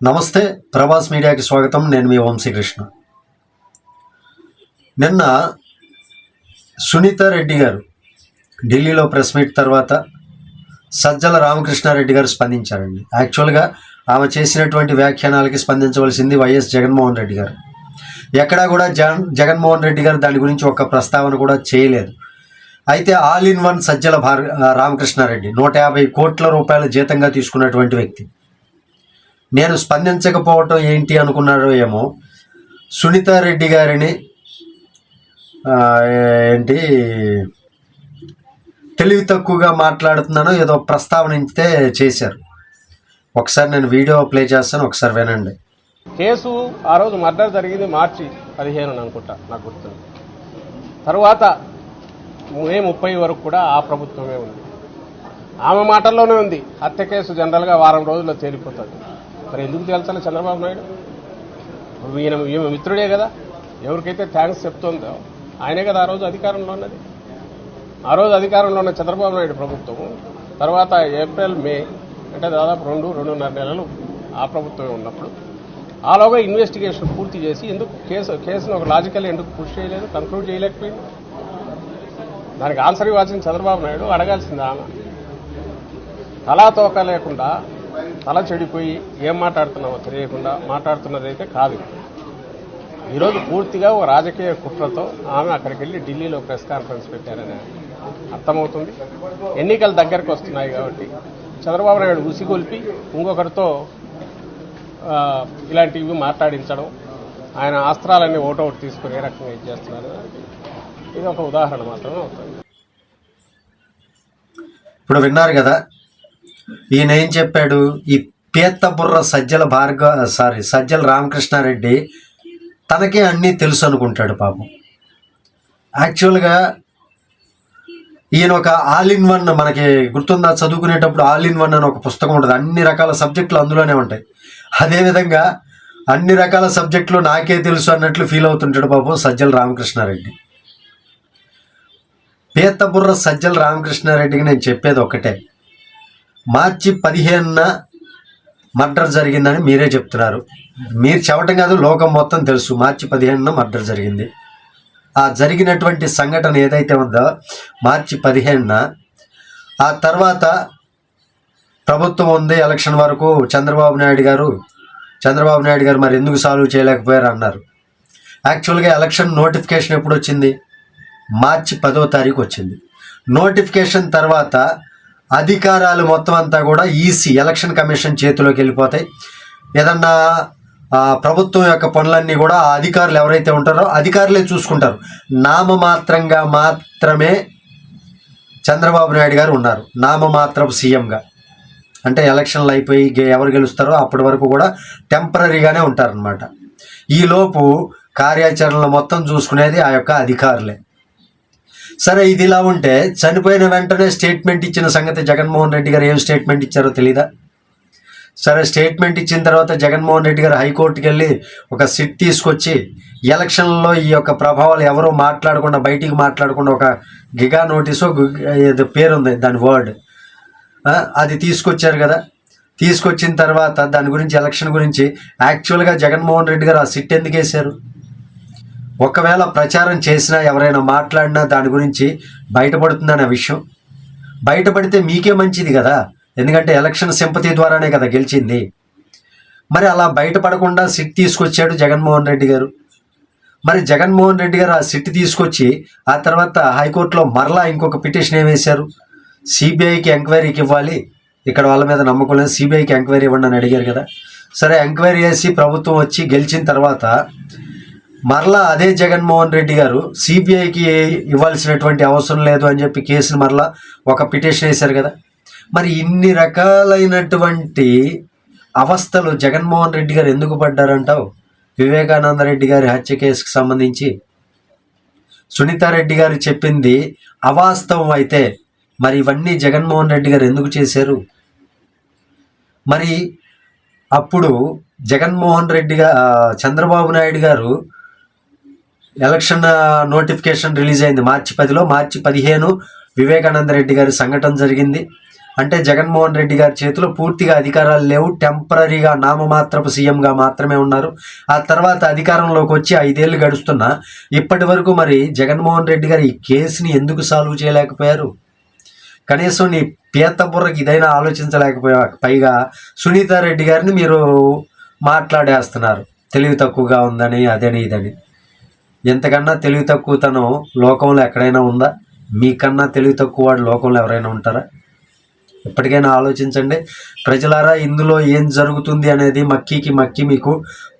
నమస్తే, ప్రభాస్ మీడియాకి స్వాగతం. నేను మీ వంశీకృష్ణ. నిన్న సునీతా రెడ్డి గారు ఢిల్లీలో ప్రెస్ మీట్ తర్వాత సజ్జల రామకృష్ణారెడ్డి గారు స్పందించారండి. యాక్చువల్గా ఆమె చేసినటువంటి వ్యాఖ్యానాలకి స్పందించవలసింది వైఎస్ జగన్మోహన్ రెడ్డి గారు. ఎక్కడా కూడా జగన్మోహన్ రెడ్డి గారు దాని గురించి ఒక్క ప్రస్తావన కూడా చేయలేదు. అయితే all in one Sajjala Ramakrishna Reddy 150 కోట్ల రూపాయల జీతంగా తీసుకున్నటువంటి వ్యక్తి. నేను స్పందించకపోవటం ఏంటి అనుకున్నారో ఏమో, సునీతారెడ్డి గారిని ఏంటి తెలివి తక్కువగా మాట్లాడుతున్నానో ఏదో ప్రస్తావనించితే చేశారు. ఒకసారి నేను వీడియో ప్లే చేస్తాను, ఒకసారి వినండి. కేసు ఆ రోజు మర్డర్ జరిగింది మార్చి 15 అనుకుంటా, నాకు గుర్తుంది. తరువాత మే 30 వరకు కూడా ఆ ప్రభుత్వమే ఉంది. ఆమె మాటల్లోనే ఉంది, హత్య కేసు జనరల్గా వారం రోజుల్లో తేలిపోతుంది. మరి ఎందుకు తేల్చాలి చంద్రబాబు నాయుడు? ఈమె మిత్రుడే కదా, ఎవరికైతే థ్యాంక్స్ చెప్తుందో ఆయనే కదా ఆ రోజు అధికారంలో ఉన్నది. ఆ రోజు అధికారంలో ఉన్న చంద్రబాబు నాయుడు ప్రభుత్వం తర్వాత ఏప్రిల్ మే అంటే దాదాపు 2-2.5 నెలలు ఆ ప్రభుత్వమే ఉన్నప్పుడు ఆలోగా ఇన్వెస్టిగేషన్ పూర్తి చేసి ఎందుకు కేసును ఒక లాజికల్ ఎందుకు పుష్ చేయలేదు, కంక్లూడ్ చేయలేకపోయింది? దానికి ఆన్సర్ ఇవ్వాల్సింది చంద్రబాబు నాయుడు. అడగాల్సింది ఆమె. తలా తోక లేకుండా, తల చెడిపోయి ఏం మాట్లాడుతున్నామో తెలియకుండా మాట్లాడుతున్నదైతే కాదు. ఈరోజు పూర్తిగా ఒక రాజకీయ కుట్రతో ఆమె అక్కడికి వెళ్ళి ఢిల్లీలో ప్రెస్ కాన్ఫరెన్స్ పెట్టారని అర్థమవుతుంది. ఎన్నికలు దగ్గరకు వస్తున్నాయి కాబట్టి చంద్రబాబు నాయుడు ఉసిగొల్పి ఇంకొకరితో ఇలాంటివి మాట్లాడించడం, ఆయన అస్త్రాలన్నీ ఓటౌట్ తీసుకుని ఏ రకంగా ఇది చేస్తున్నారు, ఇది ఒక ఉదాహరణ మాత్రమే అవుతుంది. ఇప్పుడు విన్నారు కదా, ఈయన ఏం చెప్పాడు? ఈ పేత్తబుర్ర సజ్జల రామకృష్ణారెడ్డి తనకే అన్నీ తెలుసు అనుకుంటాడు పాపం. యాక్చువల్గా ఈయన ఒక ఆల్ ఇన్ వన్, మనకి గుర్తుందా, చదువుకునేటప్పుడు ఆల్ ఇన్ వన్ అని ఒక పుస్తకం ఉంటుంది. అన్ని రకాల సబ్జెక్టులు అందులోనే ఉంటాయి. అదేవిధంగా అన్ని రకాల సబ్జెక్టులు నాకే తెలుసు అన్నట్లు ఫీల్ అవుతుంటాడు పాపం సజ్జల రామకృష్ణారెడ్డి. పేత్తబుర్ర సజ్జల రామకృష్ణారెడ్డికి నేను చెప్పేది ఒకటే, మార్చి 15న మర్డర్ జరిగిందని మీరే చెప్తున్నారు. మీరు చెప్పటం కాదు, లోకం మొత్తం తెలుసు. మార్చి 15న మర్డర్ జరిగింది. ఆ జరిగినటువంటి సంఘటన ఏదైతే ఉందో మార్చి 15న, ఆ తర్వాత ప్రభుత్వం ఉంది ఎలక్షన్ వరకు, చంద్రబాబు నాయుడు గారు మరి ఎందుకు సాల్వ్ చేయలేకపోయారు అన్నారు. యాక్చువల్గా ఎలక్షన్ నోటిఫికేషన్ ఎప్పుడు వచ్చింది? మార్చి 10వ తారీఖు వచ్చింది. నోటిఫికేషన్ తర్వాత అధికారాలు మొత్తం అంతా కూడా ఎలక్షన్ కమిషన్ చేతిలోకి వెళ్ళిపోతాయి. ఏదన్నా ప్రభుత్వం యొక్క పనులన్నీ కూడా ఆ అధికారులు ఎవరైతే ఉంటారో అధికారులే చూసుకుంటారు. నామమాత్రంగా మాత్రమే చంద్రబాబు నాయుడు గారు ఉన్నారు, నామమాత్రపు సీఎంగా. అంటే ఎలక్షన్లు అయిపోయి ఎవరు గెలుస్తారో అప్పటి వరకు కూడా టెంపరీగానే ఉంటారనమాట. ఈలోపు కార్యాచరణలు మొత్తం చూసుకునేది ఆ యొక్క అధికారులే. సరే, ఇది ఇలా ఉంటే చనిపోయిన వెంటనే స్టేట్మెంట్ ఇచ్చిన సంగతి జగన్మోహన్ రెడ్డి గారు ఏం స్టేట్మెంట్ ఇచ్చారో తెలీదా? సరే, స్టేట్మెంట్ ఇచ్చిన తర్వాత జగన్మోహన్ రెడ్డి గారు హైకోర్టుకి వెళ్ళి ఒక సిట్ తీసుకొచ్చి ఎలక్షన్లో ఈ యొక్క ప్రభావాలు ఎవరో బయటికి మాట్లాడకుండా ఒక గిగా నోటీసో ఏదో పేరుంది దాని వర్డ్, అది తీసుకొచ్చారు కదా. తీసుకొచ్చిన తర్వాత దాని గురించి, ఎలక్షన్ గురించి యాక్చువల్గా జగన్మోహన్ రెడ్డి గారు ఆ సిట్ ఎందుకు వేశారు? ఒకవేళ ప్రచారం చేసినా, ఎవరైనా మాట్లాడినా దాని గురించి బయటపడుతుందనే విషయం బయటపడితే మీకే మంచిది కదా. ఎందుకంటే ఎలక్షన్ సింపతి ద్వారానే కదా గెలిచింది. మరి అలా బయటపడకుండా సిట్ తీసుకొచ్చాడు జగన్మోహన్ రెడ్డి గారు. మరి జగన్మోహన్ రెడ్డి గారు ఆ సిట్ తీసుకొచ్చి ఆ తర్వాత హైకోర్టులో మరలా ఇంకొక పిటిషన్ ఏమేశారు? సిబిఐకి ఎంక్వైరీకి ఇవ్వాలి, ఇక్కడ వాళ్ళ మీద నమ్మకం లేదు, సిబిఐకి ఎంక్వైరీ ఇవ్వండి అని అడిగారు కదా. సరే, ఎంక్వైరీ చేసి ప్రభుత్వం వచ్చి గెలిచిన తర్వాత మరలా అదే జగన్మోహన్ రెడ్డి గారు సిబిఐకి ఇవ్వాల్సినటువంటి అవసరం లేదు అని చెప్పి కేసును మరలా ఒక పిటిషన్ వేశారు కదా. మరి ఇన్ని రకాలైనటువంటి అవస్థలు జగన్మోహన్ రెడ్డి గారు ఎందుకు పడ్డారంటావు? వివేకానంద రెడ్డి గారి హత్య కేసుకు సంబంధించి సునీతారెడ్డి గారు చెప్పింది అవాస్తవం అయితే మరి ఇవన్నీ జగన్మోహన్ రెడ్డి గారు ఎందుకు చేశారు? మరి అప్పుడు జగన్మోహన్ రెడ్డి చంద్రబాబు నాయుడు గారు ఎలక్షన్ నోటిఫికేషన్ రిలీజ్ అయింది మార్చి 10లో. మార్చి 15 వివేకానంద రెడ్డి గారి సంఘటన జరిగింది. అంటే జగన్మోహన్ రెడ్డి గారి చేతిలో పూర్తిగా అధికారాలు లేవు, టెంపరీగా నామమాత్రపు సీఎంగా మాత్రమే ఉన్నారు. ఆ తర్వాత అధికారంలోకి వచ్చి 5 ఏళ్ళు గడుస్తున్నా ఇప్పటి వరకు మరి జగన్మోహన్ రెడ్డి గారు ఈ కేసుని ఎందుకు సాల్వ్ చేయలేకపోయారు? కనీసం నీ పీత బుర్రకి ఇదైనా ఆలోచించలేకపోయా. పైగా సునీతారెడ్డి గారిని మీరు మాట్లాడేస్తున్నారు తెలివి తక్కువగా ఉందని, అదని ఇదని. ఎంతకన్నా తెలివి తక్కువతనం లోకంలో ఎక్కడైనా ఉందా? మీకన్నా తెలివి తక్కువ వాడు లోకంలో ఎవరైనా ఉంటారా? ఇప్పటికైనా ఆలోచించండి ప్రజలారా. ఇందులో ఏం జరుగుతుంది అనేది మక్కి మీకు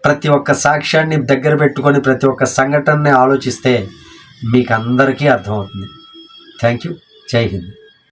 ప్రతి ఒక్క సాక్ష్యాన్ని దగ్గర పెట్టుకొని ప్రతి ఒక్క సంఘటనని ఆలోచిస్తే మీకు అందరికీ అర్థమవుతుంది. Thank you. జై హింద్.